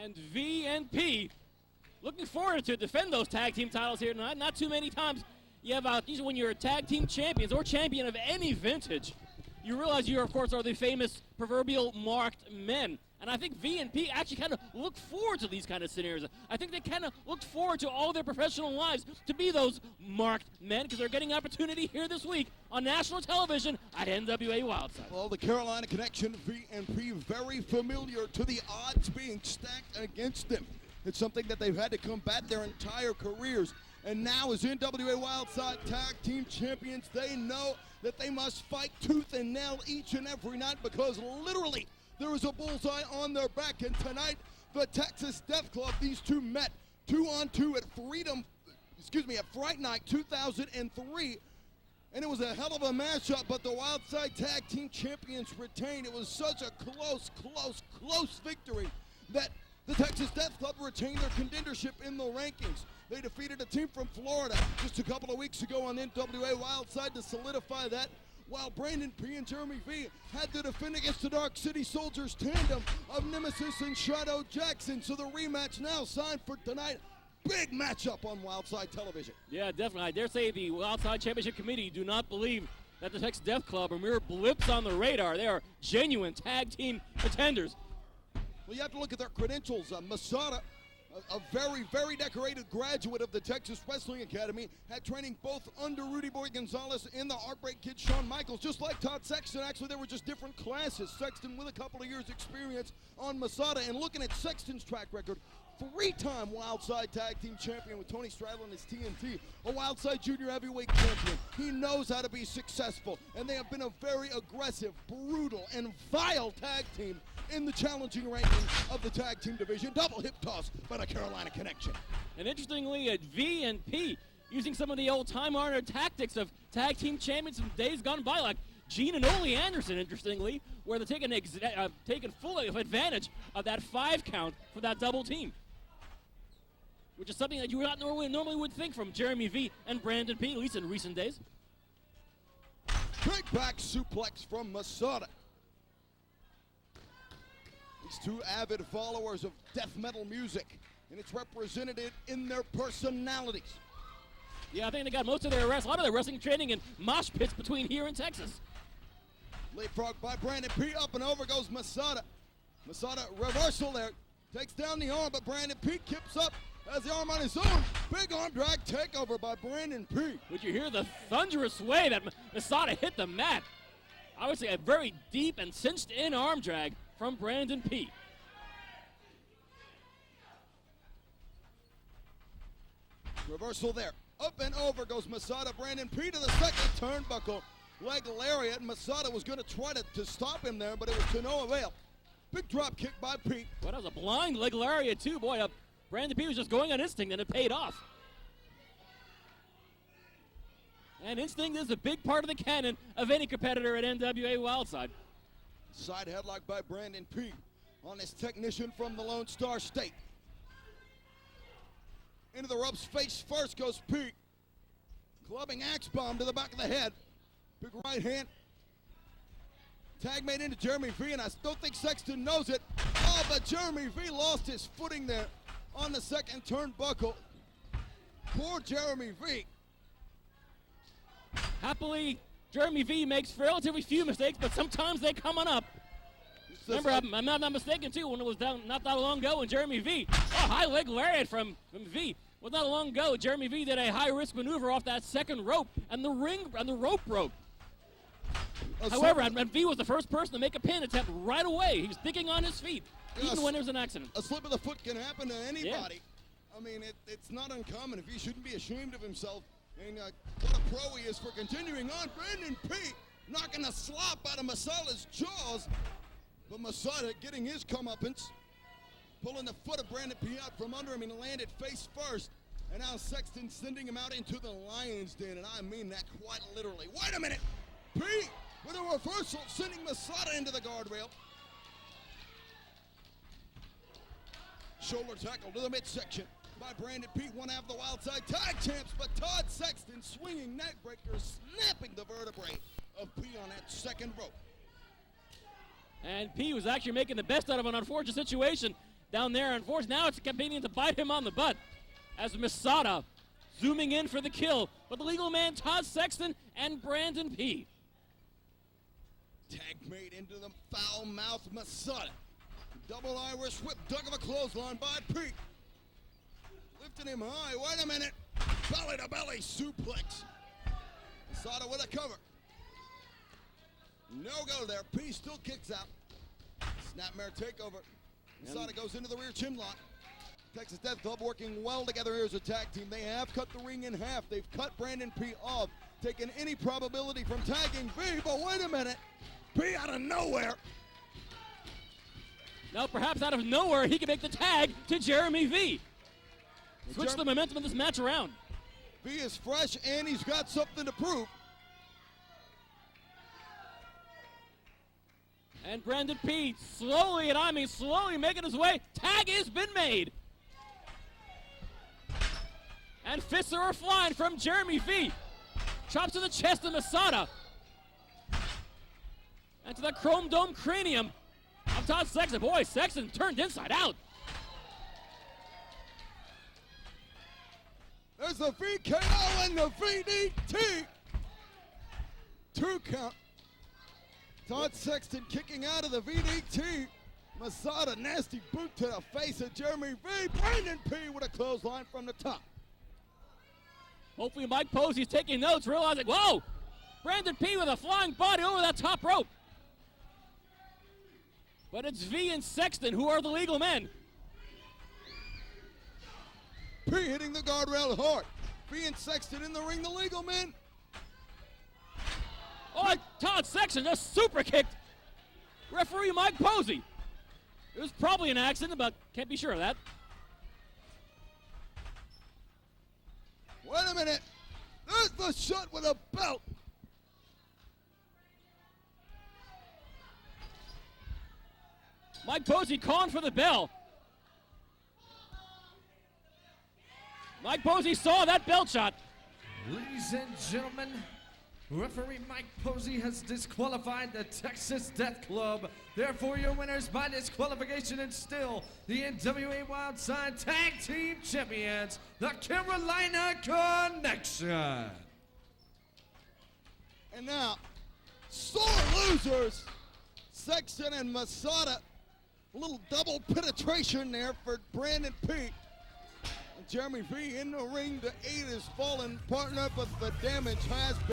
And V and P looking forward to defend those tag team titles here tonight. Not too many times you have usually when you're tag team champions or champion of any vintage, you realize you, of course, are the famous proverbial marked men. And I think V and P actually kind of look forward to these kind of scenarios. I think they kind of looked forward to all their professional lives to be those marked men because they're getting an opportunity here this week on national television at NWA Wildside. Well, the Carolina connection, V and P, very familiar to the odds being stacked against them. It's something that they've had to combat their entire careers. And now as NWA Wildside Tag Team Champions, they know that they must fight tooth and nail each and every night because literally there is a bullseye on their back. And tonight, the Texas Death Club, these two met 2-on-2 at Fright Night 2003. And it was a hell of a matchup, but the Wildside Tag Team Champions retained. It was such a close victory that the Texas Death Club retained their contendership in the rankings. They defeated a team from Florida just a couple of weeks ago on NWA Wildside to solidify that, while Brandon P. and Jeremy V. had to defend against the Dark City Soldiers tandem of Nemesis and Shadow Jackson. So the rematch now signed for tonight. Big matchup on Wildside television. Yeah, definitely. I dare say the Wildside Championship Committee do not believe that the Texas Death Club are mere blips on the radar. They are genuine tag team contenders. Well, you have to look at their credentials. Masada, a very decorated graduate of the Texas Wrestling Academy, had training both under Rudy Boy Gonzalez and the Heartbreak Kid Shawn Michaels, just like Todd Sexton. Actually, they were just different classes. Sexton with a couple of years experience on Masada. And looking at Sexton's track record, 3-time Wildside Tag Team Champion with Tony Stradlin as TNT, a Wildside Junior Heavyweight Champion. He knows how to be successful, and they have been a very aggressive, brutal, and vile tag team in the challenging rankings of the tag team division. Double hip toss by the Carolina connection. And interestingly, at V and P, using some of the old time-honored tactics of tag team champions from days gone by, like Gene and Ole Anderson, interestingly, where they're taking full advantage of that 5 count for that double team, which is something that you would not normally would think from Jeremy V and Brandon P, at least in recent days. Big back suplex from Masada. These two avid followers of death metal music, and it's represented in their personalities. Yeah, I think they got a lot of their wrestling training in mosh pits between here and Texas. Leapfrog by Brandon P. Up and over goes Masada. Masada reversal there. Takes down the arm, but Brandon P. kips up as the arm on his own. Big arm drag takeover by Brandon P. Would you hear the thunderous way that Masada hit the mat? I would say a very deep and cinched in arm drag from Brandon P. Reversal there. Up and over goes Masada. Brandon P. to the second turnbuckle. Leg lariat. Masada was going to try to stop him there, but it was to no avail. Big drop kick by P. Well, that was a blind leg lariat too. Boy, Brandon P. was just going on instinct, and it paid off. And instinct is a big part of the canon of any competitor at NWA Wildside. Side headlock by Brandon P. on his technician from the Lone Star State. Into the ropes, face first goes P. Clubbing axe bomb to the back of the head. Big right hand. Tag made into Jeremy V, and I still think Sexton knows it. Oh, but Jeremy V lost his footing there on the second turnbuckle. Poor Jeremy V. Happily, Jeremy V makes relatively few mistakes, but sometimes they come on up. Remember, I'm not mistaken, too, when it was down not that long ago, and Jeremy V, high leg lariat from V. Well, not long ago, Jeremy V did a high-risk maneuver off that second rope, and the rope broke. However, and V was the first person to make a pin attempt right away. He was thinking on his feet, even when there's an accident. A slip of the foot can happen to anybody. Yeah. I mean, it's not uncommon. If he shouldn't be ashamed of himself, and what a pro he is for continuing on. Brandon P. knocking the slop out of Masada's jaws, but Masada getting his comeuppance, pulling the foot of Brandon P. out from under him, and landed face first. And now Sexton sending him out into the lion's den, and I mean that quite literally. Wait a minute! P. with a reversal, sending Masada into the guardrail. Shoulder tackle to the midsection by Brandon P. One half of the Wildside Tag Champs, but Todd Sexton swinging neck breaker, snapping the vertebrae of P on that second rope. And P was actually making the best out of an unfortunate situation. down there. Unfortunately, now it's competing to bite him on the butt as Masada zooming in for the kill. But the legal man, Todd Sexton and Brandon P. Tag made into the foul mouth Masada. Double Irish whip, dug of a clothesline by P. Lifting him high, wait a minute. Belly to belly suplex. Masada with a cover. No go there, P still kicks out. Snapmare takeover. Masada goes into the rear chin lock. Texas Death Club working well together here as a tag team. They have cut the ring in half. They've cut Brandon P off, taking any probability from tagging V, but wait a minute. P out of nowhere. Now perhaps out of nowhere he can make the tag to Jeremy V. Switch the momentum of this match around. V is fresh and he's got something to prove. And Brandon P slowly, and I mean slowly, making his way. Tag has been made. And fists are flying from Jeremy V. Chops to the chest of Masada. And to the chrome dome cranium of Todd Sexton. Boy, Sexton turned inside out. There's the VKO and the VDT. 2 count. Todd Sexton kicking out of the VDT. Masada, nasty boot to the face of Jeremy V. Brandon P with a clothesline from the top. Hopefully Mike Posey's taking notes, realizing, whoa! Brandon P with a flying body over that top rope. But it's V and Sexton who are the legal men. P hitting the guardrail hard. V and Sexton in the ring, the legal men. Oh, Todd Sexton just super kicked referee Mike Posey. It was probably an accident, but can't be sure of that. Wait a minute. There's the shot with a belt. Mike Posey calling for the bell. Mike Posey saw that belt shot. Ladies and gentlemen, referee Mike Posey has disqualified the Texas Death Club. Therefore, your winners by disqualification and still the NWA Wildside Tag Team Champions, the Carolina Connection. And now, sore losers, Sexton and Masada. A little double penetration there for Brandon P. And Jeremy V in the ring to aid his fallen partner, but the damage has been